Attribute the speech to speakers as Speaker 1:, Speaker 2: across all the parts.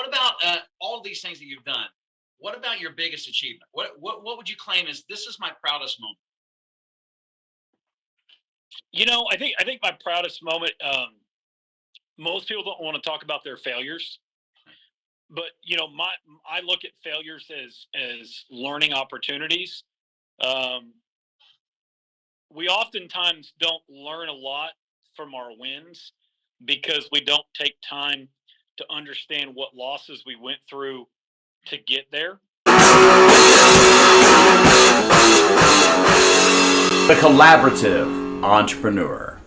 Speaker 1: about all these things that you've done? What about your biggest achievement? What would you claim is this is my proudest moment?
Speaker 2: I think my proudest moment. Most people don't want to talk about their failures, but I look at failures as learning opportunities. We oftentimes don't learn a lot from our wins because we don't take time to understand what losses we went through to get there.
Speaker 3: The Collaborative Entrepreneur.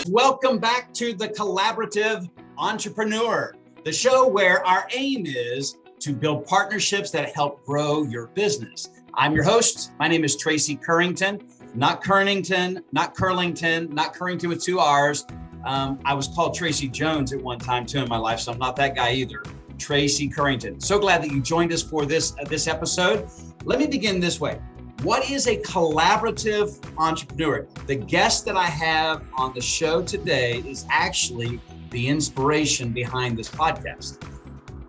Speaker 4: Welcome back to The Collaborative Entrepreneur, the show where our aim is to build partnerships that help grow your business. I'm your host. My name is Tracy Currington, not Kernington, not Curlington, not Currington with two R's. I was called Tracy Jones at one time too in my life, so I'm not that guy either. Tracy Currington. So glad that you joined us for this episode. Let me begin this way. What is a collaborative entrepreneur? The guest that I have on the show today is actually the inspiration behind this podcast.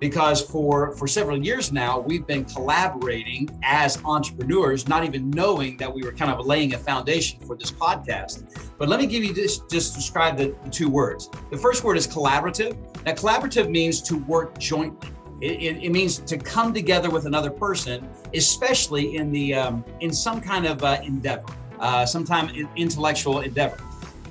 Speaker 4: Because for several years now, we've been collaborating as entrepreneurs, not even knowing that we were kind of laying a foundation for this podcast. But let me give you this, just describe the two words. The first word is collaborative. Now, collaborative means to work jointly. It means to come together with another person, especially in some kind of endeavor, sometime intellectual endeavor.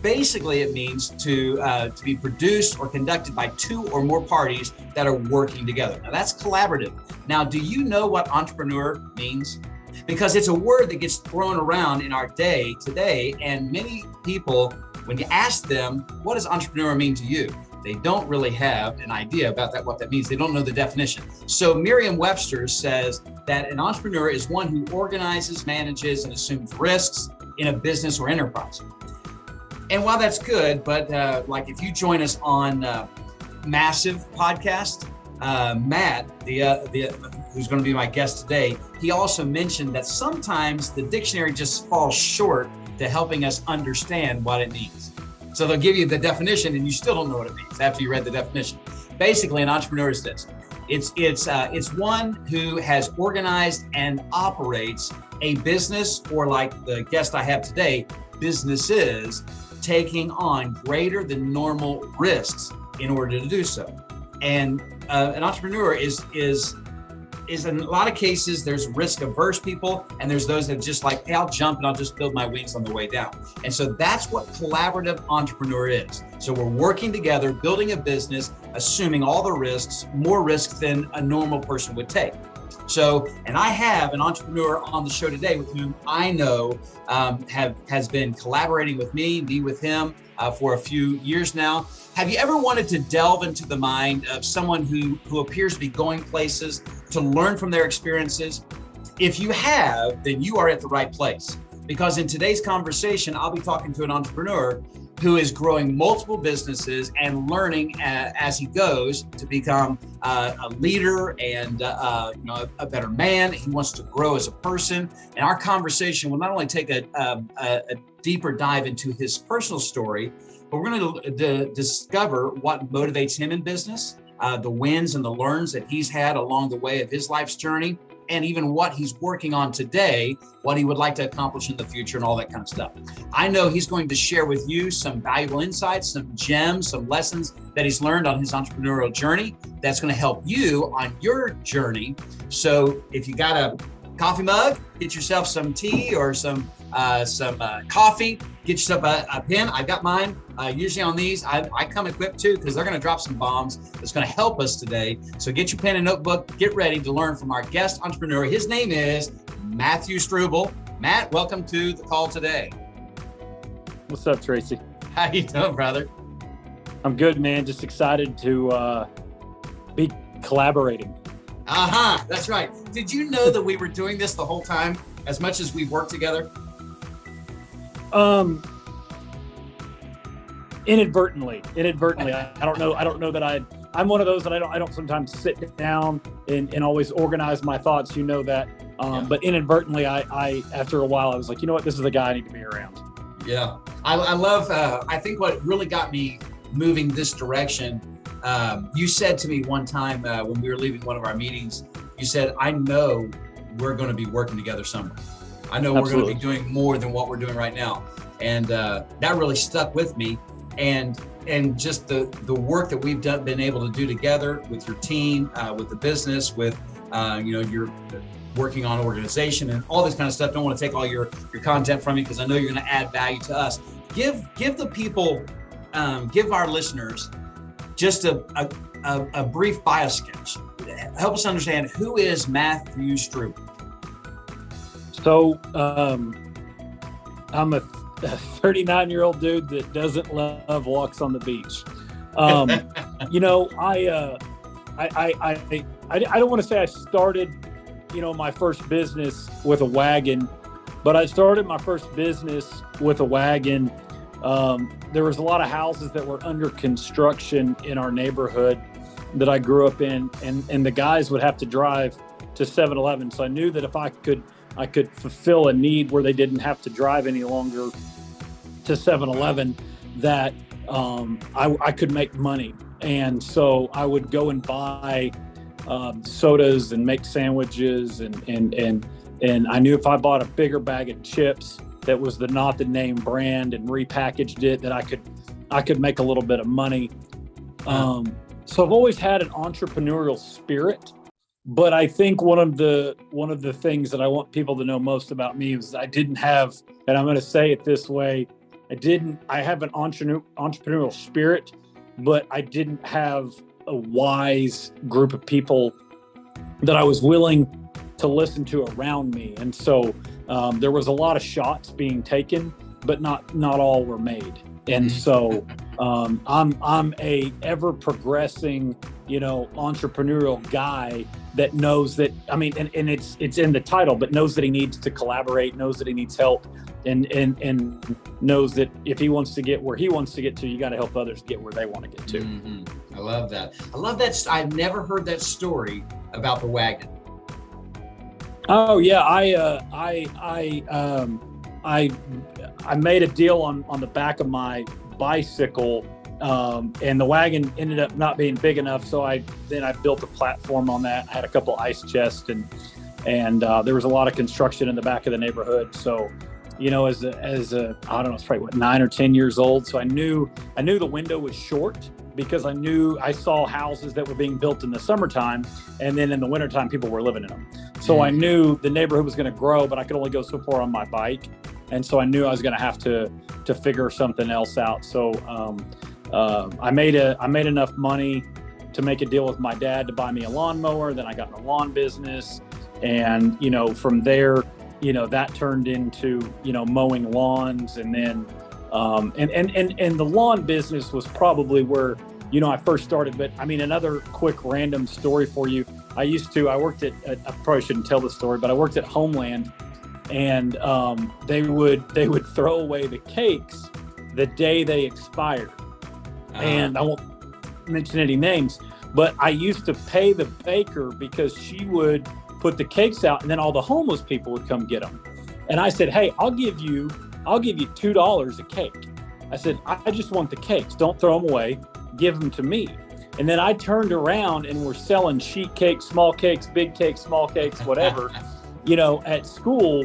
Speaker 4: Basically, it means to be produced or conducted by two or more parties that are working together. Now, that's collaborative. Now, do you know what entrepreneur means? Because it's a word that gets thrown around in our day today, and many people, when you ask them, what does entrepreneur mean to you? They don't really have an idea about what that means. They don't know the definition. So Merriam-Webster says that an entrepreneur is one who organizes, manages, and assumes risks in a business or enterprise. And while that's good, but like if you join us on Massive Podcast, Matt, who's going to be my guest today, he also mentioned that sometimes the dictionary just falls short to helping us understand what it means. So they'll give you the definition and you still don't know what it means after you read the definition. Basically, an entrepreneur is this. It's one who has organized and operates a business, or like the guest I have today, businesses taking on greater than normal risks in order to do so. And an entrepreneur is in a lot of cases, there's risk averse people, and there's those that just like, hey, I'll jump and I'll just build my wings on the way down. And so that's what collaborative entrepreneur is. So we're working together, building a business, assuming all the risks, more risks than a normal person would take. So, and I have an entrepreneur on the show today with whom I know has been collaborating with me with him for a few years now. Have you ever wanted to delve into the mind of someone who appears to be going places to learn from their experiences? If you have, then you are at the right place. Because in today's conversation, I'll be talking to an entrepreneur who is growing multiple businesses and learning as he goes to become a leader and a better man. He wants to grow as a person. And our conversation will not only take a deeper dive into his personal story, but we're going to discover what motivates him in business, the wins and the learns that he's had along the way of his life's journey, and even what he's working on today, what he would like to accomplish in the future, and all that kind of stuff. I know he's going to share with you some valuable insights, some gems, some lessons that he's learned on his entrepreneurial journey that's going to help you on your journey. So if you got a coffee mug, get yourself some tea or some coffee, get yourself a pen. I got mine. Usually on these, I come equipped too, because they're going to drop some bombs that's going to help us today. So get your pen and notebook, get ready to learn from our guest entrepreneur. His name is Matthew Struble. Matt, welcome to the call today.
Speaker 2: What's up, Tracy?
Speaker 4: How you doing, brother?
Speaker 2: I'm good, man. Just excited to be collaborating.
Speaker 4: That's right. Did you know that we were doing this the whole time, as much as we've worked together?
Speaker 2: Inadvertently. I don't know that I'm one of those that I don't sometimes sit down and always organize my thoughts. You know that. But inadvertently, I after a while, I was like, you know what, this is the guy I need to be around.
Speaker 4: Yeah. I love, I think what really got me moving this direction You said to me one time when we were leaving one of our meetings, you said, I know we're going to be working together somewhere. I know we're going to be doing more than what we're doing right now. And that really stuck with me. And just the work that we've been able to do together with your team, with the business, with, you're working on organization and all this kind of stuff. Don't want to take all your content from you because I know you're going to add value to us. Give the people, give our listeners just a brief bio sketch. Help us understand, who is Matthew Struble?
Speaker 2: So I'm a 39-year-old dude that doesn't love walks on the beach. I don't want to say I started, my first business with a wagon, but I started my first business with a wagon. There was a lot of houses that were under construction in our neighborhood that I grew up in, and the guys would have to drive to 7-Eleven. So I knew that if I could fulfill a need where they didn't have to drive any longer to 7-Eleven, that I could make money. And so I would go and buy sodas and make sandwiches, and I knew if I bought a bigger bag of chips that was not the name brand and repackaged it, that I could make a little bit of money. So I've always had an entrepreneurial spirit, but I think one of the things that I want people to know most about me is I didn't have, and I'm going to say it this way, I have an entrepreneurial spirit, but I didn't have a wise group of people that I was willing to listen to around me. And so there was a lot of shots being taken, but not all were made. And so I'm a ever progressing, entrepreneurial guy that knows that, and it's in the title, but knows that he needs to collaborate, knows that he needs help, and knows that if he wants to get where he wants to get to, you got to help others get where they want to get to.
Speaker 4: I love that. I've never heard that story about the wagon.
Speaker 2: Oh yeah. I made a deal on the back of my bicycle, and the wagon ended up not being big enough. So I built a platform on that. I had a couple ice chests, and there was a lot of construction in the back of the neighborhood. So, as a I don't know, it's probably 9 or 10 years old. So I knew the window was short, because I saw houses that were being built in the summertime, and then in the wintertime people were living in them. So I knew the neighborhood was going to grow, but I could only go so far on my bike. And so I knew I was going to have to figure something else out. So I made enough money to make a deal with my dad to buy me a lawnmower. Then I got in the lawn business, and from there, that turned into mowing lawns, and then and the lawn business was probably where I first started. But another quick random story for you. I worked at I probably shouldn't tell the story, but I worked at Homeland. And they would throw away the cakes the day they expired. And I won't mention any names, but I used to pay the baker because she would put the cakes out, and then all the homeless people would come get them. And I said, hey, I'll give you $2 a cake. I said, I just want the cakes. Don't throw them away. Give them to me. And then I turned around and we're selling sheet cakes, small cakes, big cakes, small cakes, whatever. At school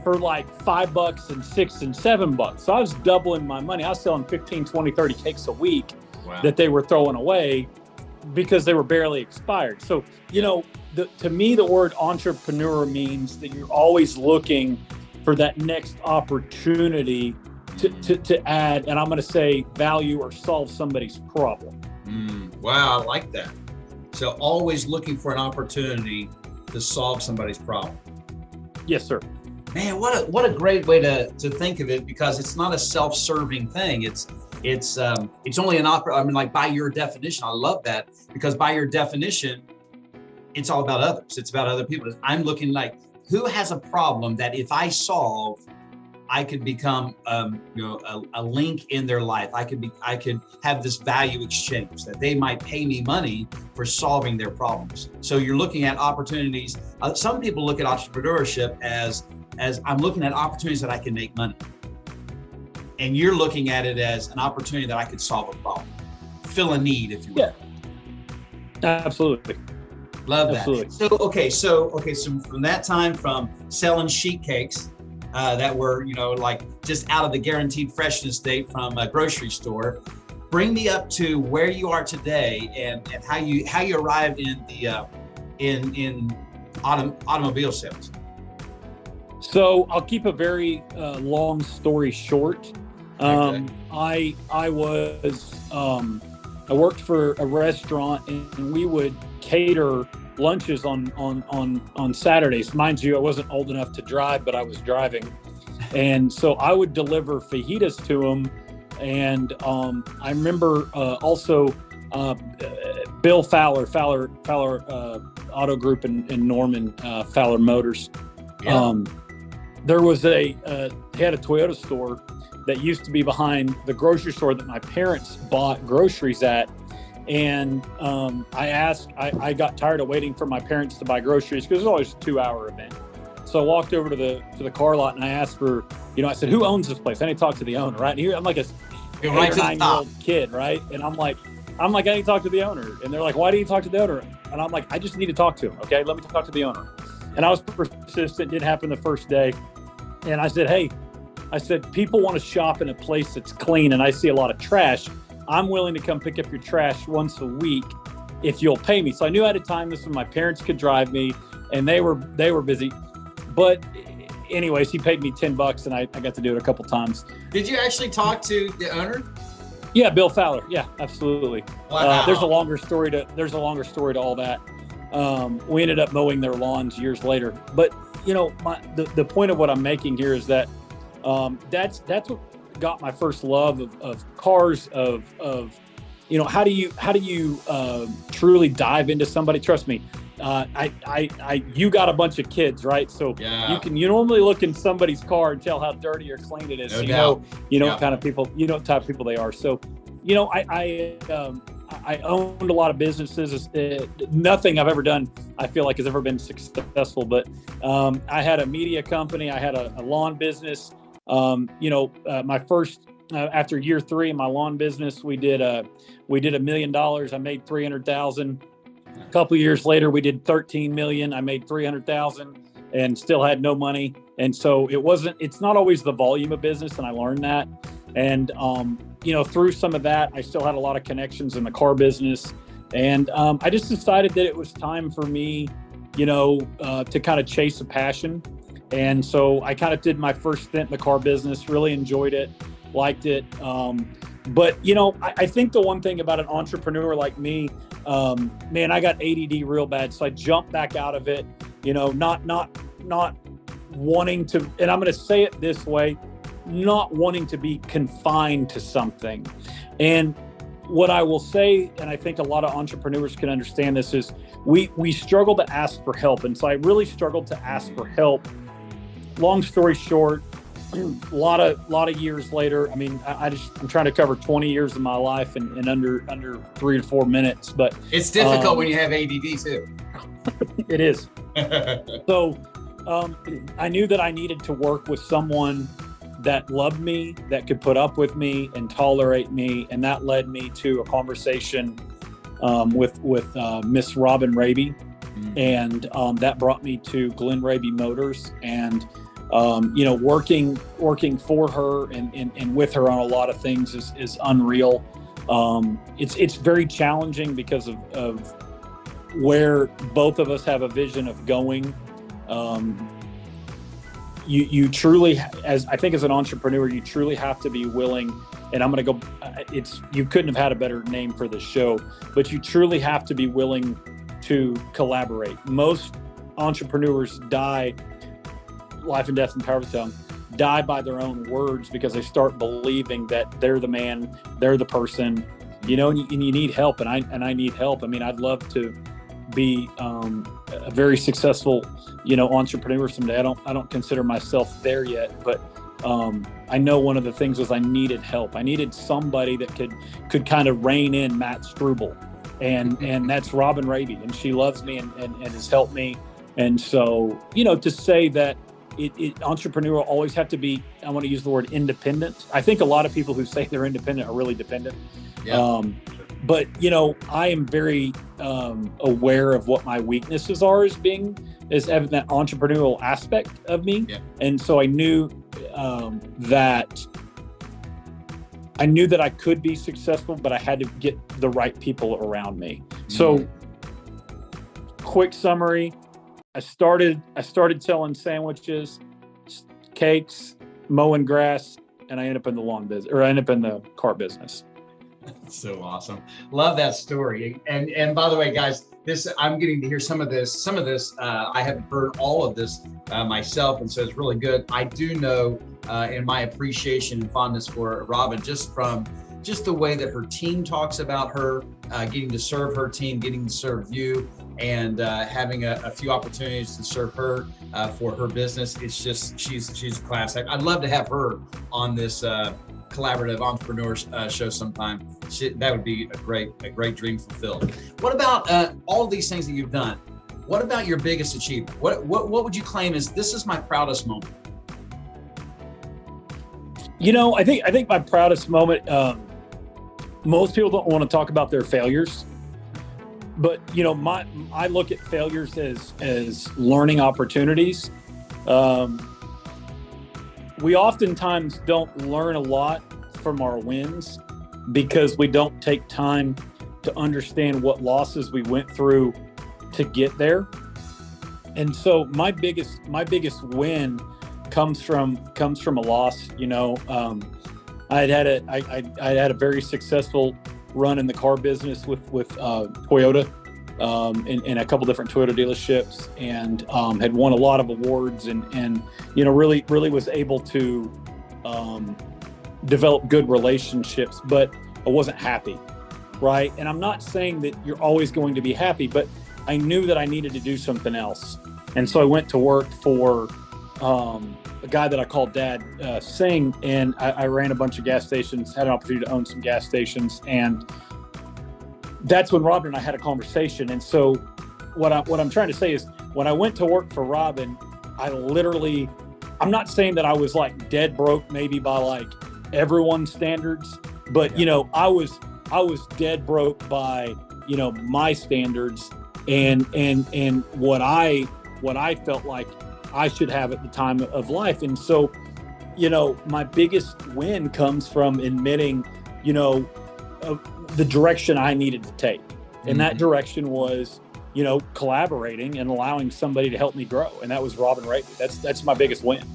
Speaker 2: for like $5 and $6 and $7. So I was doubling my money. I was selling 15, 20, 30 cakes a week that they were throwing away because they were barely expired. So, to me, the word entrepreneur means that you're always looking for that next opportunity to add, and I'm going to say value or solve somebody's problem.
Speaker 4: Wow, I like that. So always looking for an opportunity to solve somebody's problem.
Speaker 2: Yes, sir.
Speaker 4: Man, what a great way to think of it, because it's not a self-serving thing. It's only an like by your definition. I love that, because by your definition, it's all about others. It's about other people. I'm looking like, who has a problem that if I solve, I could become a link in their life. I could have this value exchange that they might pay me money for solving their problems. So you're looking at opportunities. Some people look at entrepreneurship as I'm looking at opportunities that I can make money. And you're looking at it as an opportunity that I could solve a problem, fill a need, if you will.
Speaker 2: Absolutely.
Speaker 4: Love that.
Speaker 2: Absolutely.
Speaker 4: So from that time, from selling sheet cakes that were, like just out of the guaranteed freshness date from a grocery store, bring me up to where you are today and how you arrived in the in automobile sales.
Speaker 2: So I'll keep a very long story short.
Speaker 4: Okay.
Speaker 2: I worked for a restaurant, and we would cater lunches on Saturdays. Mind you, I wasn't old enough to drive, but I was driving, and so I would deliver fajitas to them. And I remember also Bill Fowler Auto Group in Norman, Fowler Motors.
Speaker 4: Yeah.
Speaker 2: There was he had a Toyota store that used to be behind the grocery store that my parents bought groceries at. And I got tired of waiting for my parents to buy groceries because it was always a 2-hour event. So I walked over to the car lot and I asked for, I said, who owns this place? I need to talk to the owner, right? And here I'm like a 8 or 9-year-old kid, right? And I'm like, I need to talk to the owner. And they're like, why do you talk to the owner? And I'm like, I just need to talk to him. Okay, let me talk to the owner. And I was persistent. Didn't happen the first day. And I said, hey, people want to shop in a place that's clean, and I see a lot of trash. I'm willing to come pick up your trash once a week if you'll pay me. So I knew I had to time this when my parents could drive me, and they were busy. But anyways, he paid me $10, and I got to do it a couple times.
Speaker 4: Did you actually talk to the owner?
Speaker 2: Yeah, Bill Fowler. Yeah, absolutely.
Speaker 4: Wow.
Speaker 2: There's a longer story to all that. We ended up mowing their lawns years later. But the point of what I'm making here is that that's what got my first love of cars, of how do you truly dive into somebody. Trust me, you got a bunch of kids, right? So
Speaker 4: yeah.
Speaker 2: you normally look in somebody's car and tell how dirty or clean it is.
Speaker 4: No
Speaker 2: So
Speaker 4: doubt.
Speaker 2: what kind of people, what type of people they are. So I owned a lot of businesses. Nothing I've ever done, I feel like, has ever been successful. But I had a media company. I had a lawn business. My first after year 3 in my lawn business, we did $1 million. I made $300,000. A couple of years later, we did 13 million. I made 300,000 and still had no money. And so it's not always the volume of business. And I learned that. And, through some of that, I still had a lot of connections in the car business. And I just decided that it was time for me, to kind of chase a passion. And so I kind of did my first stint in the car business, really enjoyed it, liked it. But I think the one thing about an entrepreneur like me, man, I got ADD real bad. So I jumped back out of it, not wanting to, and I'm going to say it this way, not wanting to be confined to something. And what I will say, and I think a lot of entrepreneurs can understand this, is we struggle to ask for help. And so I really struggled to ask for help. Long story short, a lot of years later, I mean, I'm trying to cover 20 years of my life in under 3 to 4 minutes, but
Speaker 4: it's difficult when you have ADD too.
Speaker 2: It is. So I knew that I needed to work with someone that loved me, that could put up with me and tolerate me. And that led me to a conversation with Miss Robin Raby. And that brought me to Glenn Raby Motors, and working for her and with her on a lot of things is unreal. It's very challenging because of where both of us have a vision of going. You truly, as an entrepreneur, you truly have to be willing. And I'm going to go. You couldn't have had a better name for this show, but you truly have to be willing to collaborate. Most entrepreneurs die, life and death and power of the tongue, die by their own words because they start believing that they're the man, they're the person, and you need help. And I need help. I mean, I'd love to be a very successful, entrepreneur someday. I don't consider myself there yet, but I know one of the things was I needed help. I needed somebody that could kind of rein in Matt Struble. And that's Robin Raby, and she loves me and has helped me. And so, to say that entrepreneur always have to be, I want to use the word independent. I think a lot of people who say they're independent are really dependent.
Speaker 4: Yeah.
Speaker 2: but I am very aware of what my weaknesses are as having that entrepreneurial aspect of me.
Speaker 4: Yeah.
Speaker 2: And so I knew that I could be successful, but I had to get the right people around me. So quick summary, I started selling sandwiches, cakes, mowing grass, and I ended up in the lawn business, or I ended up in the car business.
Speaker 4: So awesome. Love that story. And by the way, guys, I'm getting to hear some of this. I haven't heard all of this myself, and so it's really good. I do know, in my appreciation and fondness for Robin, just the way that her team talks about her, getting to serve her team, getting to serve you, and having a few opportunities to serve her for her business. It's just, she's a class act. I'd love to have her on this collaborative entrepreneurs show sometime. That would be a great dream fulfilled. What about all these things that you've done? What about your biggest achievement? What would you claim is, this is my proudest moment?
Speaker 2: I think my proudest moment, most people don't want to talk about their failures, but I look at failures as learning opportunities. We oftentimes don't learn a lot from our wins because we don't take time to understand what losses we went through to get there. And so my biggest win comes from a loss. I had a very successful run in the car business with Toyota, in a couple different Toyota dealerships, and had won a lot of awards, and really was able to develop good relationships, but I wasn't happy, right? And I'm not saying that you're always going to be happy, but I knew that I needed to do something else. And so I went to work for a guy that I called Dad, Singh, and I ran a bunch of gas stations, had an opportunity to own some gas stations, and that's when Robin and I had a conversation. And so what I'm trying to say is, when I went to work for Robin, I'm not saying that I was like dead broke, maybe by like everyone's standards, but I was dead broke by my standards and what I felt like I should have at the time of life. And so my biggest win comes from admitting the direction I needed to take, and that direction was collaborating and allowing somebody to help me grow, and that was Robin Wright. That's my biggest win.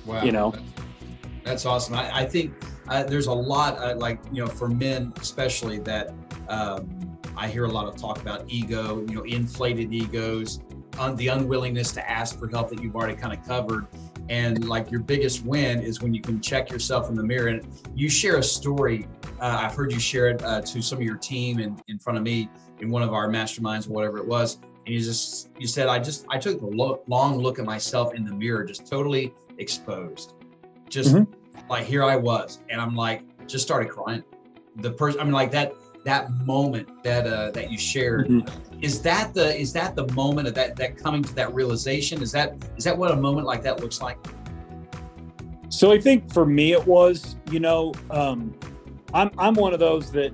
Speaker 4: Wow. That's awesome. I think there's a lot for men especially that I hear a lot of talk about ego, inflated egos, the unwillingness to ask for help that you've already kind of covered. And like, your biggest win is when you can check yourself in the mirror. And you share a story. I've heard you share it to some of your team in front of me in one of our masterminds or whatever it was. And you said, I took a long look at myself in the mirror, just totally exposed. Just like, here I was. And I'm like, just started crying. That moment that you shared, is that the moment of that coming to that realization? Is that what a moment like that looks like?
Speaker 2: So I think for me it was, I'm one of those that,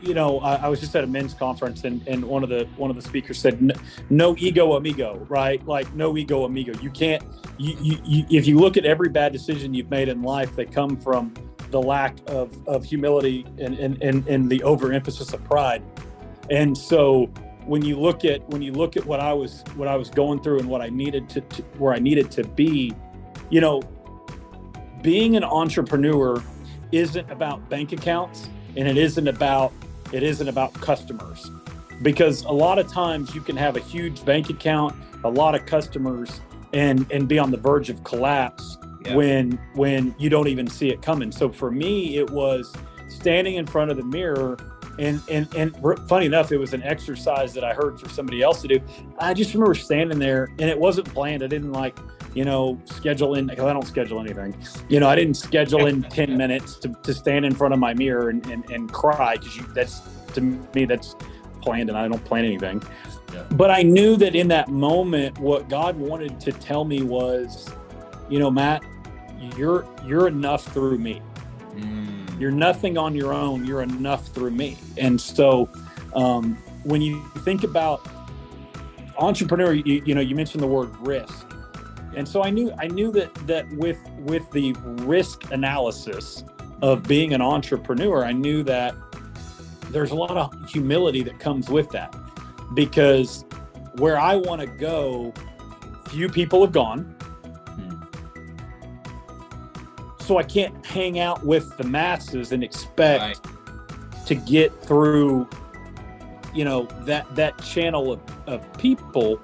Speaker 2: I was just at a men's conference, and one of the speakers said, no ego amigo, right? Like, no ego amigo. You can't, if you look at every bad decision you've made in life, they come from the lack of humility and the overemphasis of pride. And so when you look at what I was going through and what I needed to where I needed to be, being an entrepreneur isn't about bank accounts, and it isn't about customers, because a lot of times you can have a huge bank account, a lot of customers, and be on the verge of collapse when you don't even see it coming. So for me, it was standing in front of the mirror, and funny enough, it was an exercise that I heard for somebody else to do. I just remember standing there, and it wasn't planned. I didn't schedule in, because I don't schedule anything. I didn't schedule in 10 minutes to stand in front of my mirror and cry, because to me, that's planned, and I don't plan anything. Yeah. But I knew that in that moment, what God wanted to tell me was, Matt, you're enough through me. You're nothing on your own. You're enough through me. And so when you think about entrepreneur, you mentioned the word risk. And so I knew that with the risk analysis of being an entrepreneur, I knew that there's a lot of humility that comes with that, because where I want to go, few people have gone. So I can't hang out with the masses and expect to get through, that channel of people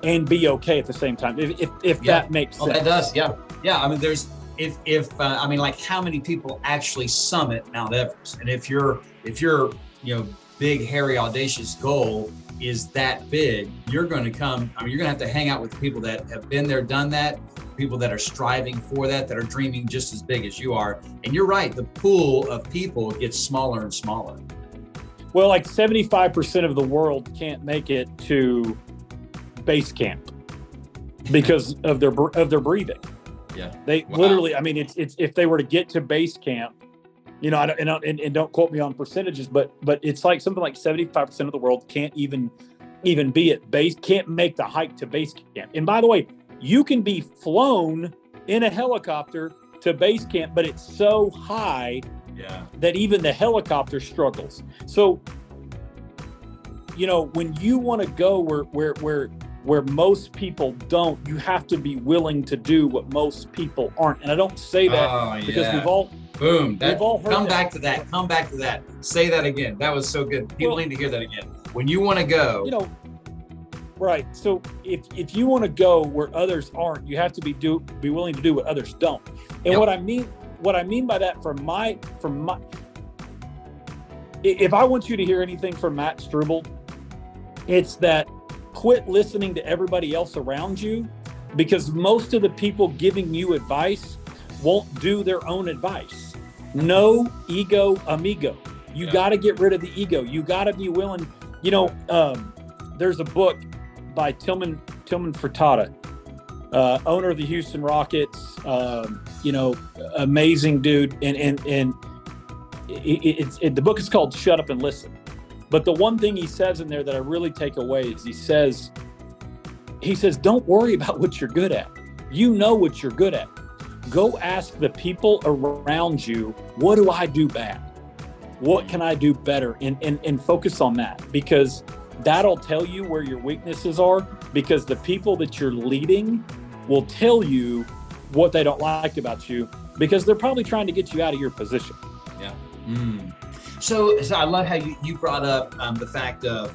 Speaker 2: and be okay at the same time. If that makes sense.
Speaker 4: Oh, that does. Yeah. Yeah. I mean, like how many people actually summit Mount Everest? And if your big, hairy, audacious goal is that big, you're going to have to hang out with people that have been there, done that, people that are striving for that are dreaming just as big as you are. And you're right. The pool of people gets smaller and smaller.
Speaker 2: Well, like 75% of the world can't make it to base camp because of their breathing. Yeah. They literally, I mean, it's if they were to get to base camp, and don't quote me on percentages, but it's like something like 75% of the world can't even be at base, can't make the hike to base camp. And by the way, you can be flown in a helicopter to base camp, but it's so high that even the helicopter struggles. So, when you want to go where most people don't, you have to be willing to do what most people aren't. And I don't say that because we've all
Speaker 4: come back to that. Say that again. That was so good. People need to hear that again. When you want to go,
Speaker 2: right. So if you want to go where others aren't, you have to be willing to do what others don't. And what I mean by that from my, if I want you to hear anything from Matt Struble, it's that quit listening to everybody else around you, because most of the people giving you advice won't do their own advice. No ego, amigo. You got to get rid of the ego. You got to be willing. There's a book by Tillman Furtada, owner of the Houston Rockets. Amazing dude. And the book is called Shut Up and Listen. But the one thing he says in there that I really take away is he says, don't worry about what you're good at. You know what you're good at. Go ask the people around you, what do I do bad? What can I do better? And focus on that, because that'll tell you where your weaknesses are, because the people that you're leading will tell you what they don't like about you, because they're probably trying to get you out of your position.
Speaker 4: Yeah. So I love how you brought up the fact of,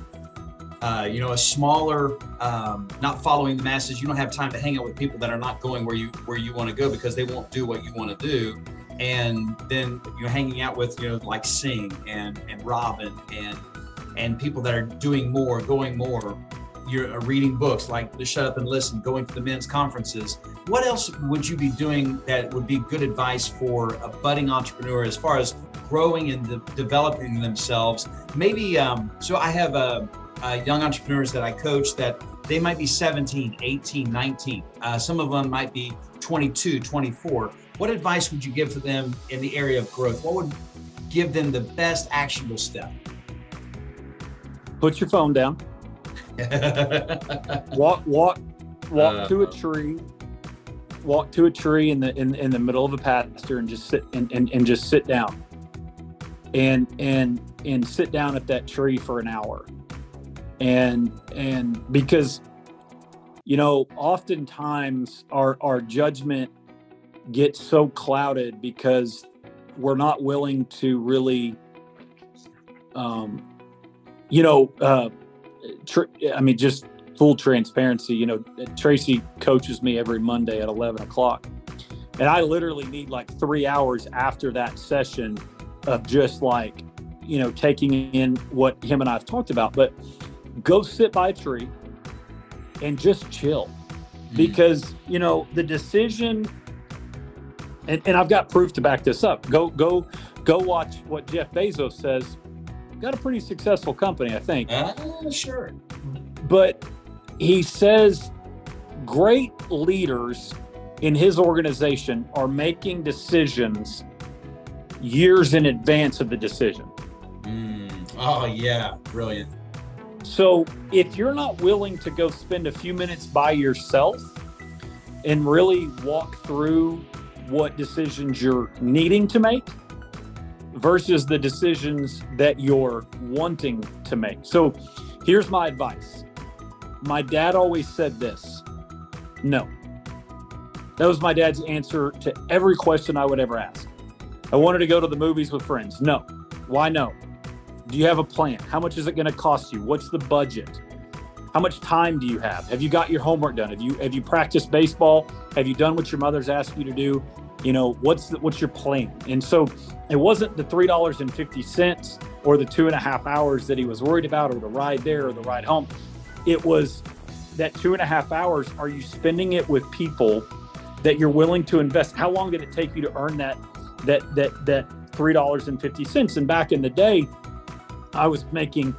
Speaker 4: a smaller, not following the masses. You don't have time to hang out with people that are not going where you want to go, because they won't do what you want to do. And then hanging out with like Sing and Robin and people that are doing more, going more. You're reading books like the Shut Up and Listen, going to the men's conferences. What else would you be doing that would be good advice for a budding entrepreneur as far as growing and developing themselves? Maybe, so I have young entrepreneurs that I coach that they might be 17, 18, 19. Some of them might be 22, 24. What advice would you give for them in the area of growth? What would give them the best actionable step?
Speaker 2: Put your phone down. walk to a tree. Walk to a tree in the middle of a pasture and just sit and just sit down. And sit down at that tree for an hour. And because oftentimes our judgment gets so clouded because we're not willing to really just full transparency, Tracy coaches me every Monday at 11 o'clock. And I literally need like 3 hours after that session of just like, taking in what him and I have talked about. But go sit by a tree and just chill, because, the decision, and I've got proof to back this up. Go watch what Jeff Bezos says. Got a pretty successful company, I think.
Speaker 4: Sure.
Speaker 2: But he says great leaders in his organization are making decisions years in advance of the decision.
Speaker 4: Oh yeah, brilliant.
Speaker 2: So if you're not willing to go spend a few minutes by yourself and really walk through what decisions you're needing to make versus the decisions that you're wanting to make. So here's my advice. My dad always said this: no. That was my dad's answer to every question I would ever ask. I wanted to go to the movies with friends. No. Why no? Do you have a plan? How much is it going to cost you? What's the budget? How much time do you have? Have you got your homework done? Have you practiced baseball? Have you done what your mother's asked you to do? You know, what's your plan? And so it wasn't the $3.50 or the 2.5 hours that he was worried about, or the ride there or the ride home. It was that 2.5 hours. Are you spending it with people that you're willing to invest? How long did it take you to earn that $3.50? And back in the day, I was making,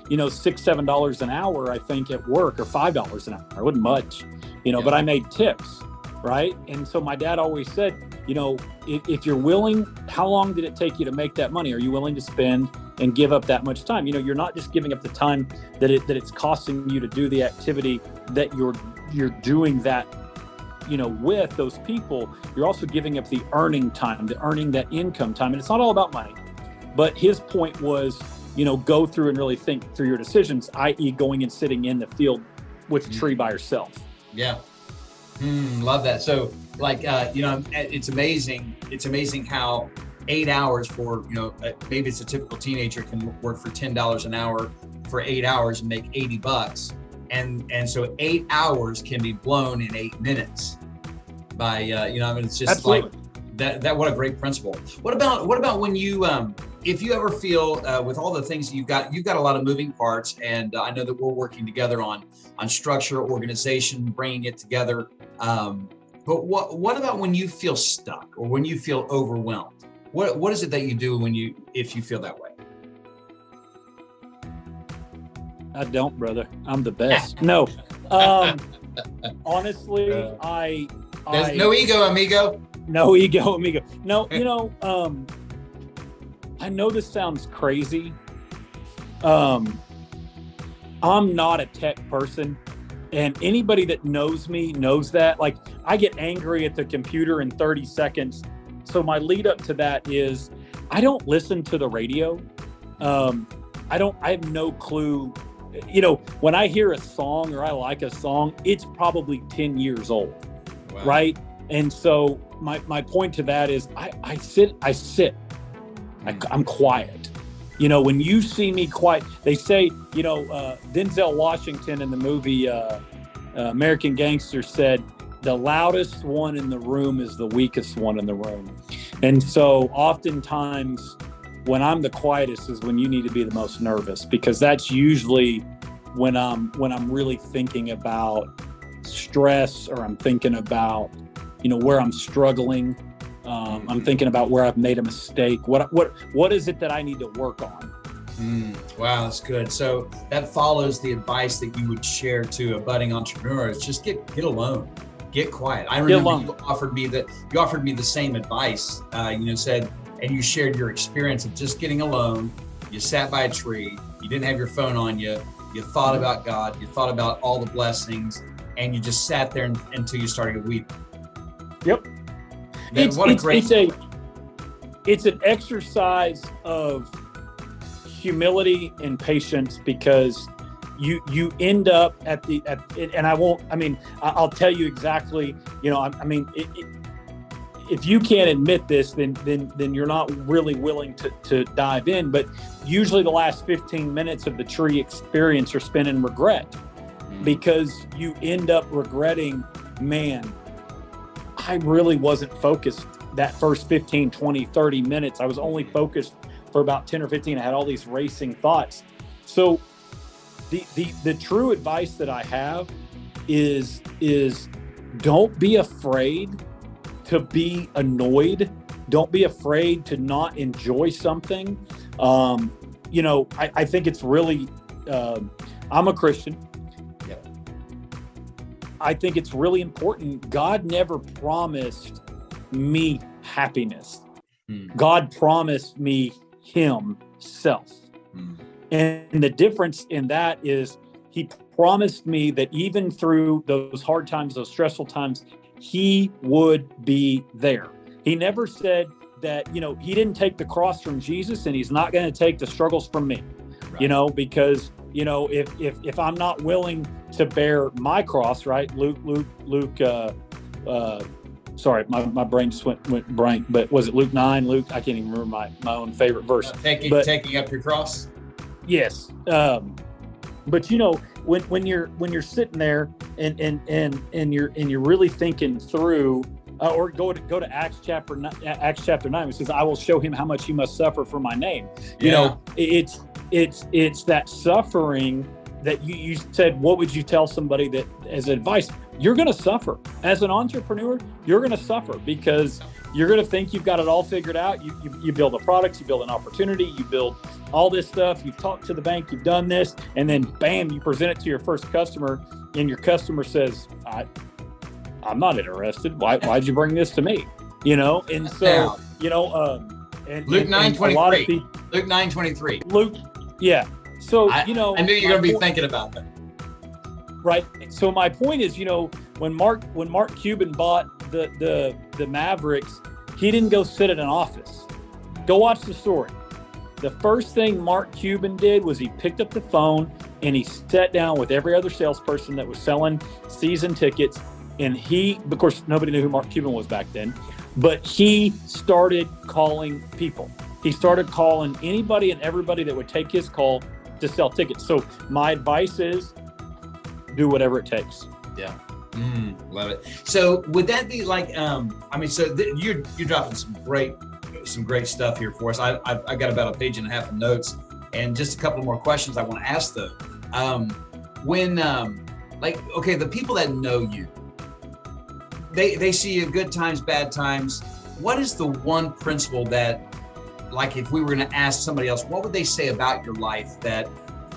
Speaker 2: $6-7 an hour, I think, at work, or $5 an hour. It wasn't much, but I made tips, right? And so my dad always said, if you're willing, how long did it take you to make that money? Are you willing to spend and give up that much time? You're not just giving up the time that it's costing you to do the activity that you're doing that, with those people. You're also giving up the earning time, the earning that income time. And it's not all about money, but his point was, go through and really think through your decisions, i.e. going and sitting in the field with a tree by yourself.
Speaker 4: Yeah. Love that. So it's amazing. It's amazing how 8 hours for, maybe it's a typical teenager can work for $10 an hour for 8 hours and make $80. And so 8 hours can be blown in 8 minutes by, it's just
Speaker 2: Absolutely.
Speaker 4: Like that, what a great principle. What about when you, if you ever feel with all the things that you've got a lot of moving parts, and I know that we're working together on structure, organization, bringing it together. But what about when you feel stuck or when you feel overwhelmed? What is it that you do if you feel that way?
Speaker 2: I don't, brother. I'm the best. No. Honestly,
Speaker 4: There's no ego, amigo.
Speaker 2: No ego, amigo. No, I know this sounds crazy. I'm not a tech person, and anybody that knows me knows that. Like, I get angry at the computer in 30 seconds. So my lead up to that is I don't listen to the radio. I have no clue. When I hear a song or I like a song, it's probably 10 years old. Wow. Right? And so my point to that is I sit. I'm quiet. When you see me quiet, they say, Denzel Washington in the movie American Gangster said, the loudest one in the room is the weakest one in the room. And so oftentimes when I'm the quietest is when you need to be the most nervous, because that's usually when I'm really thinking about stress, or I'm thinking about, where I'm struggling. I'm thinking about where I've made a mistake. What is it that I need to work on?
Speaker 4: Wow, that's good. So that follows the advice that you would share to a budding entrepreneur. Is just get alone, get quiet. I remember you offered me the same advice. Said, and you shared your experience of just getting alone. You sat by a tree. You didn't have your phone on you. You thought about God. You thought about all the blessings, and you just sat there until you started to weep.
Speaker 2: Yep. It's an exercise of humility and patience, because you end up I'll tell you exactly, if you can't admit this, then you're not really willing to dive in. But usually the last 15 minutes of the tree experience are spent in regret, because you end up regretting, man, I really wasn't focused that first 15, 20, 30 minutes. I was only focused for about 10 or 15. I had all these racing thoughts. So the true advice that I have is don't be afraid to be annoyed. Don't be afraid to not enjoy something. I think it's really, I'm a Christian. Yep. I think it's really important. God never promised me happiness. God promised me himself. And the difference in that is he promised me that even through those hard times, those stressful times, he would be there. He never said that, he didn't take the cross from Jesus and he's not going to take the struggles from me, right. Because, if I'm not willing to bear my cross, right? Sorry, my brain just went blank, but was it Luke 9? I can't even remember my own favorite verse.
Speaker 4: Taking up your cross?
Speaker 2: Yes. But when you're sitting there and you're really thinking through, or go to Acts chapter 9, it says, I will show him how much he must suffer for my name. It's that suffering that you said, what would you tell somebody that as advice? You're going to suffer as an entrepreneur. You're going to suffer because you're going to think you've got it all figured out. You build a product, you build an opportunity, you build all this stuff. You've talked to the bank, you've done this, and then bam, you present it to your first customer, and your customer says, I'm not interested. Why'd you bring this to me? And so, and
Speaker 4: Luke 9:23. Luke 9:23.
Speaker 2: Luke, yeah. So,
Speaker 4: I knew you were going to be thinking about that.
Speaker 2: Right. So my point is, when Mark Cuban bought the Mavericks, he didn't go sit in an office. Go watch the story. The first thing Mark Cuban did was he picked up the phone and he sat down with every other salesperson that was selling season tickets. And of course, nobody knew who Mark Cuban was back then, but he started calling people. He started calling anybody and everybody that would take his call to sell tickets. So my advice is do whatever it takes.
Speaker 4: Yeah. Love it. So would that be like, you're dropping some great stuff here for us. I've got about a page and a half of notes and just a couple more questions I want to ask though. The people that know you, they see you good times, bad times. What is the one principle that, like, if we were going to ask somebody else, what would they say about your life that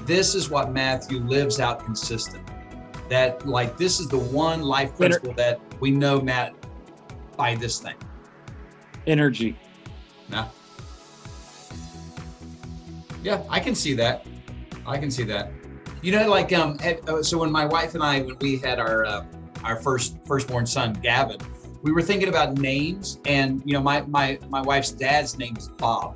Speaker 4: this is what Matthew lives out consistent? That, like, this is the one life principle that we know Matt by this thing.
Speaker 2: Energy.
Speaker 4: Yeah, I can see that. So when my wife and I, when we had our firstborn son, Gavin, we were thinking about names, and my wife's dad's name is Bob,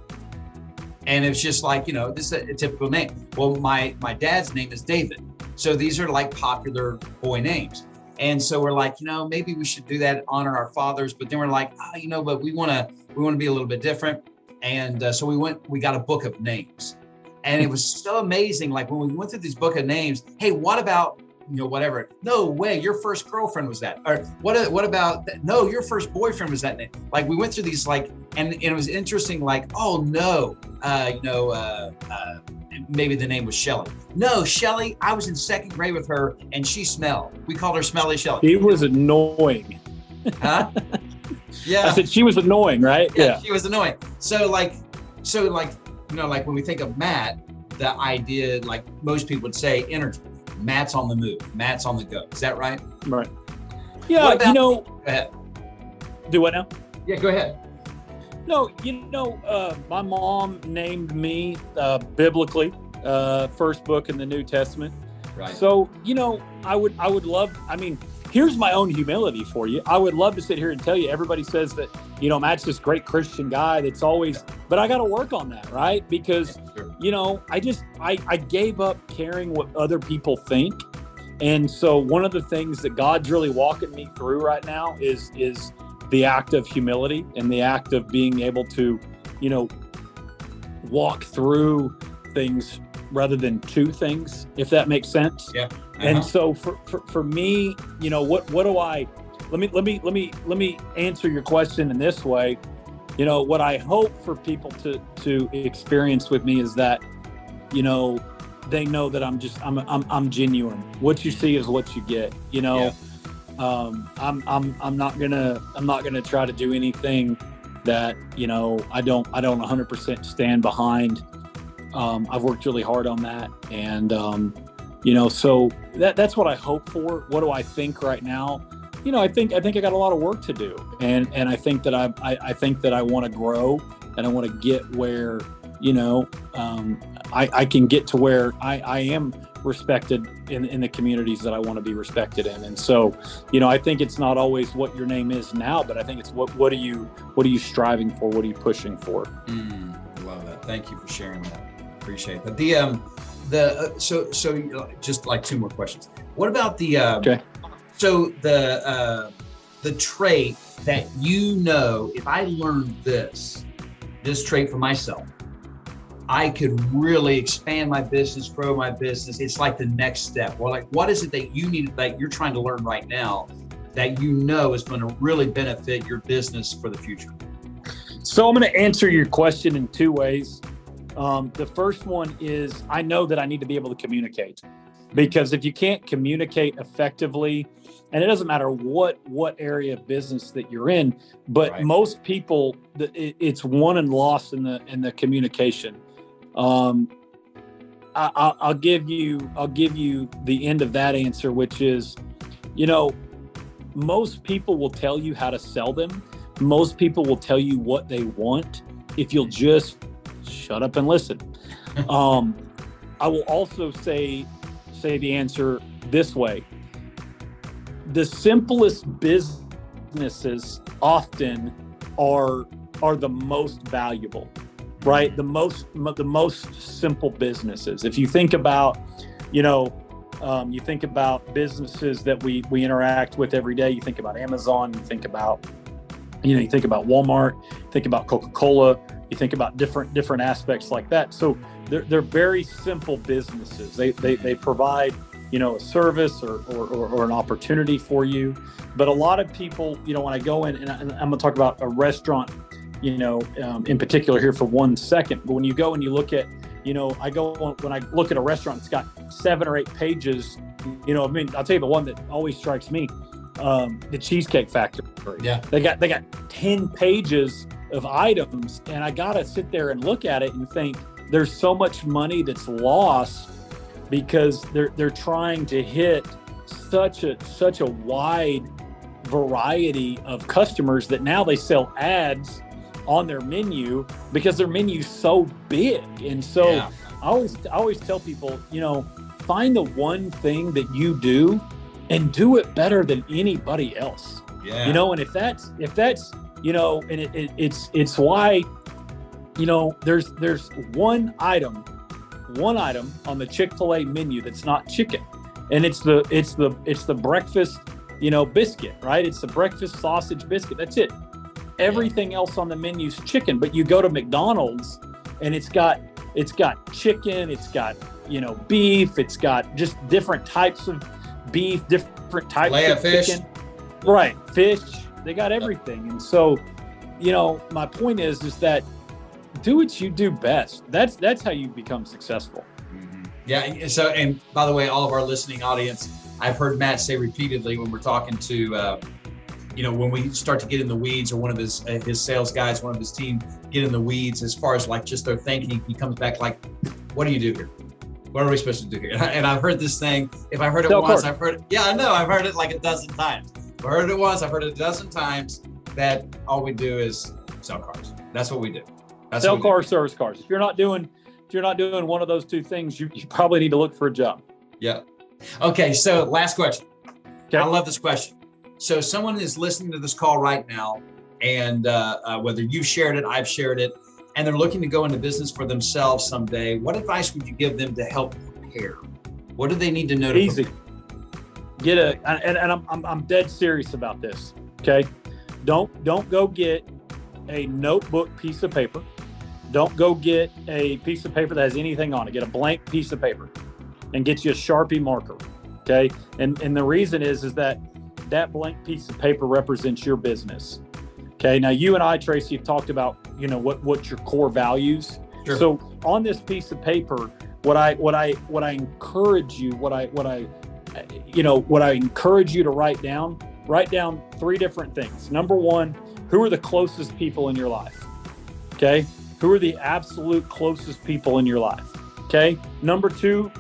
Speaker 4: and it's just like this is a typical name. Well, my dad's name is David, so these are like popular boy names, and so we're like, maybe we should do that, honor our fathers, but then we're like, but we want to be a little bit different, and so we got a book of names, and it was so amazing. Like when we went through this book of names, hey, what about whatever? No way, your first girlfriend was that. Or what about that? No, your first boyfriend was that name. Like we went through these, like, and it was interesting. Like, oh no, maybe the name was Shelly. No, Shelly, I was in second grade with her, and she smelled. We called her Smelly Shelly.
Speaker 2: She was annoying.
Speaker 4: Huh? Yeah.
Speaker 2: I said she was annoying, right?
Speaker 4: Yeah, she was annoying. So when we think of Matt, the idea, like most people would say, energy. Matt's on the move. Matt's on the go. Is that right?
Speaker 2: Right. Yeah.
Speaker 4: Go ahead.
Speaker 2: Do what now?
Speaker 4: Yeah, go ahead.
Speaker 2: No, my mom named me biblically, first book in the New Testament.
Speaker 4: Right.
Speaker 2: So, I would love, here's my own humility for you. I would love to sit here and tell you, everybody says that, Matt's this great Christian guy that's always, but I got to work on that, right? Because, I gave up caring what other people think. And so one of the things that God's really walking me through right now is the act of humility and the act of being able to, walk through things rather than to things, if that makes sense.
Speaker 4: Yeah.
Speaker 2: And so for me, what do I, let me answer your question in this way. What I hope for people to experience with me is that, they know that I'm genuine. What you see is what you get,
Speaker 4: Yeah.
Speaker 2: I'm not gonna try to do anything that, I don't 100% stand behind. I've worked really hard on that. And, so that's what I hope for. What do I think right now? I think I got a lot of work to do, and I think that I think that I want to grow, and I want to get where, I can get to where I am respected in the communities that I want to be respected in. And so, I think it's not always what your name is now, but I think it's what are you striving for? What are you pushing for?
Speaker 4: Love that. Thank you for sharing that. Appreciate that. So just like two more questions. What about the
Speaker 2: okay.
Speaker 4: So the trait that, if I learned this trait for myself, I could really expand my business, grow my business. It's like the next step. Or like, what is it that you need, that you're trying to learn right now that is going to really benefit your business for the future?
Speaker 2: So I'm going to answer your question in two ways. The first one is, I know that I need to be able to communicate, because if you can't communicate effectively, and it doesn't matter what area of business that you're in, but right. Most people, it's won and lost in the communication. I'll give you the end of that answer, which is, most people will tell you how to sell them. Most people will tell you what they want if you'll just shut up and listen. I will also say the answer this way. The simplest businesses often are the most valuable, right? The most simple businesses. If you think about, you think about businesses that we interact with every day. You think about Amazon. You think about, you think about Walmart. Think about Coca-Cola. You think about different aspects like that. So they're very simple businesses. They provide, a service or an opportunity for you. But a lot of people, when I go in, and I'm going to talk about a restaurant, in particular here for 1 second. But when you go and you look at, when I look at a restaurant, it's got 7 or 8 pages. I'll tell you the one that always strikes me, the Cheesecake Factory.
Speaker 4: Yeah.
Speaker 2: They got 10 pages of items, and I got to sit there and look at it and think, there's so much money that's lost because they're trying to hit such a wide variety of customers that now they sell ads on their menu because their menu's so big. And so yeah. I always tell people, find the one thing that you do and do it better than anybody else.
Speaker 4: Yeah.
Speaker 2: And if that's and it's why, there's one item on the Chick-fil-A menu that's not chicken, and it's the breakfast, biscuit, right? It's the breakfast sausage biscuit. That's it. Everything else on the menu is chicken. But you go to McDonald's and it's got chicken, it's got, beef, it's got just different types of beef, different types of
Speaker 4: fish.
Speaker 2: Chicken. Right. Fish. They got everything. And so, my point is that do what you do best. That's how you become successful.
Speaker 4: Mm-hmm. Yeah. So, and by the way, all of our listening audience, I've heard Matt say repeatedly when we're talking to, when we start to get in the weeds, or one of his sales guys, one of his team get in the weeds as far as like just their thinking, he comes back like, what do you do here? What are we supposed to do here? And I've heard this saying, if I heard it once, I've heard it. Yeah, I know. I've heard it like a dozen times. If I heard it once, I've heard it a dozen times, that all we do is sell cars. That's what we do.
Speaker 2: Sell cars, service cars. If you're not doing one of those two things, you probably need to look for a job.
Speaker 4: Yeah. Okay. So last question.
Speaker 2: Okay.
Speaker 4: I love this question. So someone is listening to this call right now, and whether you've shared it, I've shared it, and they're looking to go into business for themselves someday, what advice would you give them to help prepare? What do they need to know to
Speaker 2: Easy. Prepare? I'm dead serious about this. Okay. Don't go get a notebook piece of paper. Don't go get a piece of paper that has anything on it. Get a blank piece of paper and get you a Sharpie marker. Okay. And the reason is that blank piece of paper represents your business. Okay. Now you and I, Tracy, have talked about, what's your core values.
Speaker 4: Sure.
Speaker 2: So on this piece of paper, what I encourage you, what I encourage you to write down 3 different things. Number 1, who are the closest people in your life? Okay. Who are the absolute closest people in your life? Okay. Number 2,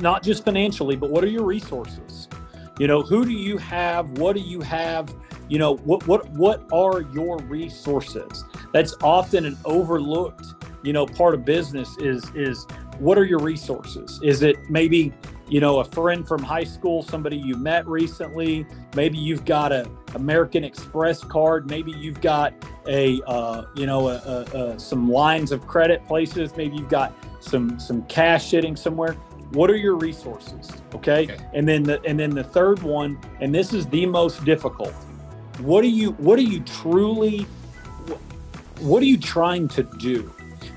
Speaker 2: not just financially, but what are your resources? Who do you have? What do you have? What are your resources? That's often an overlooked, part of business is what are your resources? Is it maybe, a friend from high school, somebody you met recently? Maybe you've got a American Express card. Maybe you've got some lines of credit places. Maybe you've got some cash sitting somewhere. What are your resources? Okay. And then the third one, and this is the most difficult. What are you trying to do?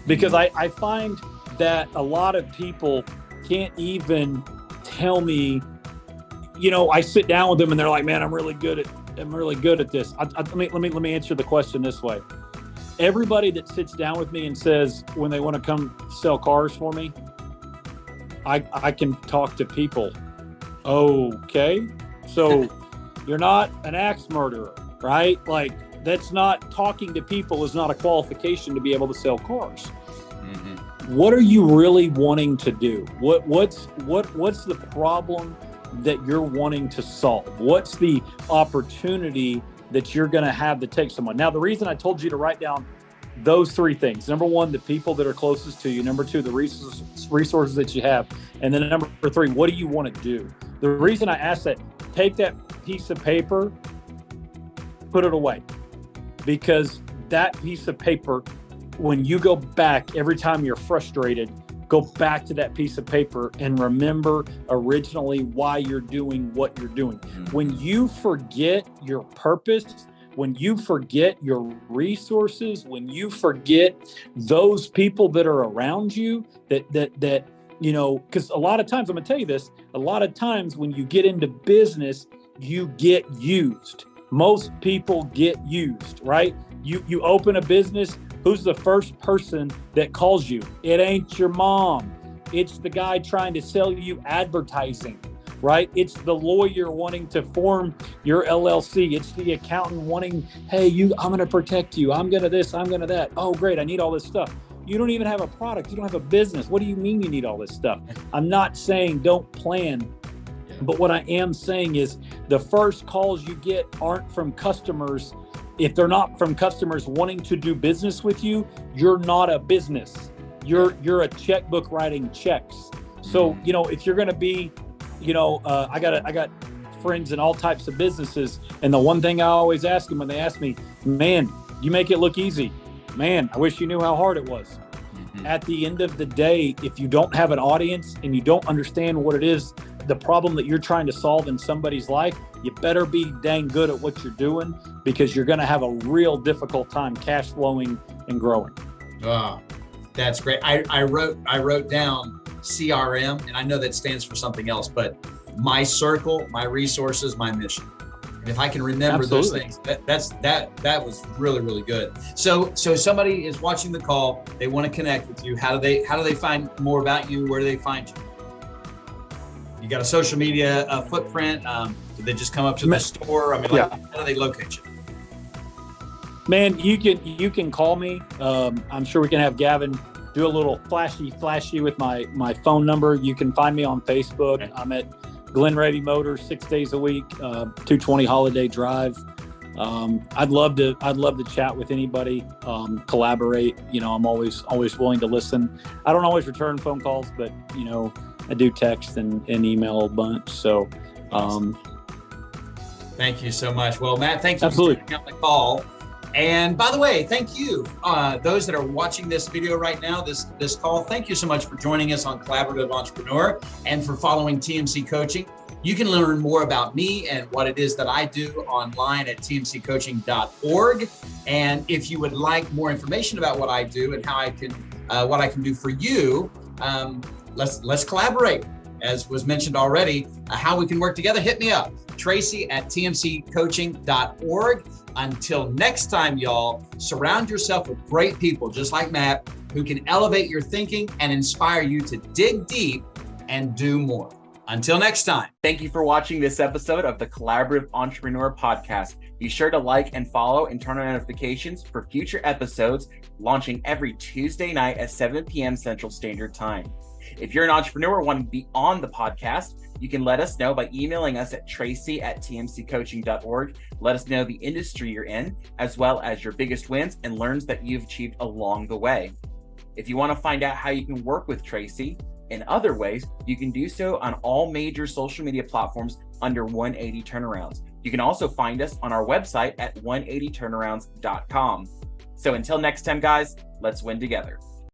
Speaker 2: Because I find that a lot of people can't even tell me, I sit down with them and they're like, man, I'm really good at this. Let me answer the question this way. Everybody that sits down with me and says when they want to come sell cars for me, I can talk to people. Okay. So you're not an axe murderer, right? Like that's not, talking to people is not a qualification to be able to sell cars. Mm-hmm. What are you really wanting to do? What's the problem that you're wanting to solve? What's the opportunity that you're going to have to take someone? Now, the reason I told you to write down those three things: number one, the people that are closest to you; number two, the resources that you have; and then number three, what do you want to do? The reason I asked that, take that piece of paper, put it away, because that piece of paper, when you go back, every time you're frustrated, go back to that piece of paper and remember originally why you're doing what you're doing. When you forget your purpose, when you forget your resources, when you forget those people that are around you, that because a lot of times, I'm gonna tell you this, a lot of times when you get into business, you get used. Most people get used, right? You open a business, who's the first person that calls you? It ain't your mom. It's the guy trying to sell you advertising, right? It's the lawyer wanting to form your LLC. It's the accountant wanting, hey, I'm going to protect you. I'm going to this, I'm going to that. Oh, great. I need all this stuff. You don't even have a product. You don't have a business. What do you mean you need all this stuff? I'm not saying don't plan, but what I am saying is the first calls you get aren't from customers. If they're not from customers wanting to do business with you, you're not a business. You're a checkbook writing checks. So, if you're going to be, I got friends in all types of businesses. And the one thing I always ask them when they ask me, man, you make it look easy. Man, I wish you knew how hard it was. Mm-hmm. At the end of the day, if you don't have an audience and you don't understand what it is, the problem that you're trying to solve in somebody's life, you better be dang good at what you're doing, because you're going to have a real difficult time cash flowing and growing. Oh,
Speaker 4: that's great. I wrote down CRM, and I know that stands for something else, but my circle, my resources, my mission. And if I can remember those things, that was really, really good. So somebody is watching the call, they want to connect with you. How do they find more about you? Where do they find you? You got a social media footprint? Did they just come up to the store? I mean, how do they locate you?
Speaker 2: Man, you can call me. I'm sure we can have Gavin do a little flashy with my phone number. You can find me on Facebook. Okay. I'm at Glen Rady Motors 6 days a week, 220 Holiday Drive. I'd love to chat with anybody, collaborate. I'm always willing to listen. I don't always return phone calls, but I do text and email a bunch. So,
Speaker 4: thank you so much. Well, Matt, thank you
Speaker 2: Absolutely.
Speaker 4: for taking up the call. And by the way, thank you, those that are watching this video right now, this call. Thank you so much for joining us on Collaborative Entrepreneur and for following TMC Coaching. You can learn more about me and what it is that I do online at tmccoaching.org. And if you would like more information about what I do and how what I can do for you, let's collaborate. As was mentioned already, how we can work together, hit me up, Tracy at tmccoaching.org. Until next time, y'all, surround yourself with great people just like Matt, who can elevate your thinking and inspire you to dig deep and do more. Until next time.
Speaker 3: Thank you for watching this episode of the Collaborative Entrepreneur Podcast. Be sure to like and follow and turn on notifications for future episodes launching every Tuesday night at 7 p.m. Central Standard Time. If you're an entrepreneur wanting to be on the podcast, you can let us know by emailing us at tracy@tmccoaching.org. Let us know the industry you're in, as well as your biggest wins and learns that you've achieved along the way. If you want to find out how you can work with Tracy in other ways, you can do so on all major social media platforms under 180 Turnarounds. You can also find us on our website at 180turnarounds.com. So until next time, guys, let's win together.